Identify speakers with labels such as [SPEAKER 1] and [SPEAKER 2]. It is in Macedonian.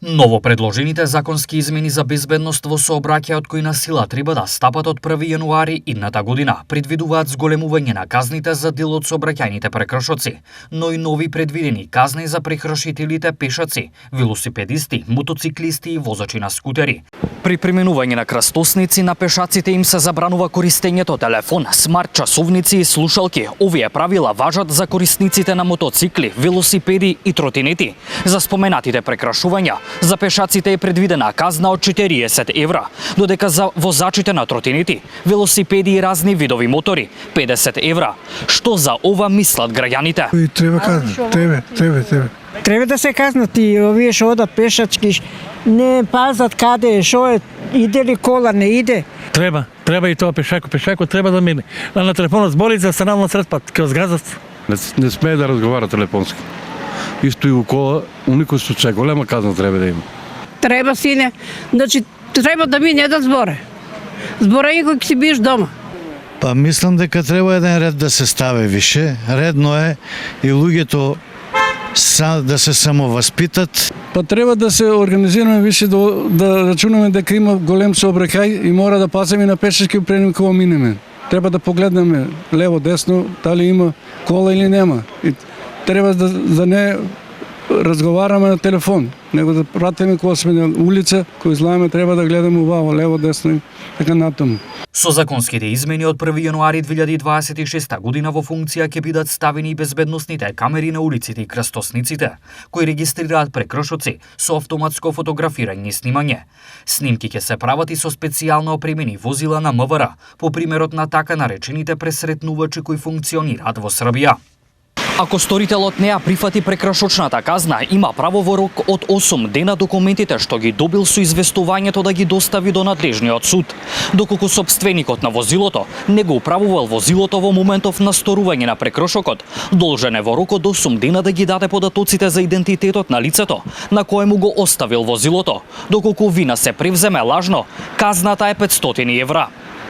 [SPEAKER 1] Ново предложените законски измени за безбедност во сообраќајот кои на сила треба да стапат од 1 јануари идната година предвидуваат зголемување на казните за дел од сообраќајните прекршоци, но и нови предвидени казни за прекршителите пешаци, велосипедисти, мотоциклисти и возачи на скутери. При применување на крстосници на пешаците им се забранува користењето телефон, смарт часовници и слушалки. Овие правила важат за корисниците на мотоцикли, велосипеди и тротинети. За споменатите прекршувања за пешаците е предвидена казна од 40 евра, додека за возачите на тротинети, велосипеди и разни видови мотори 50 евра. Што за ова мислат граѓаните?
[SPEAKER 2] Треба казна, треба.
[SPEAKER 3] Треба да се казнат и овие што одат пешачки, не пазат каде, што е, иде ли кола, не иде.
[SPEAKER 4] Треба и тоа пешако треба да мине. На телефонот збори за станално средпат, кај згазат.
[SPEAKER 5] Не смее да разговара телефонски. Исто и у кола, у никој случај голема казна треба да има.
[SPEAKER 6] Треба, сине, значи треба да ми не да зборе. Зборање кој си биш дома.
[SPEAKER 7] Па мислам дека треба еден ред да се стави више. Редно е и луѓето да се самоваспитат.
[SPEAKER 2] Па треба да се организираме више да рачунаме дека има голем сообраќај и мора да пазиме на пешачки пред кога минеме. Треба да погледнеме лево десно дали има кола или нема. И треба да не разговараме на телефон, него да пратиме кога сме на улица, кога излаеме треба да гледаме убаво лево десно и така натаму.
[SPEAKER 1] Со законските измени од 1 јануари 2026 година во функција ќе бидат ставени и безбедносните камери на улиците и крстосниците, кои регистрираат прекршоци со автоматско фотографирање и снимање. Снимки ќе се прават и со специјално опремени возила на МВР, по примерот на така наречените пресретнувачи кои функционираат во Србија. Ако сторителот не ја прифати прекршочната казна, има право во рок од 8 дена документите што ги добил со известувањето да ги достави до надлежниот суд, доколку сопственикот на возилото не го управувал возилото во моментов на сторување на прекршокот, должен е во рок од 8 дена да ги даде податоците за идентитетот на лицето на коему го оставил возилото. Доколку вина се превземе лажно, казната е 500 евра.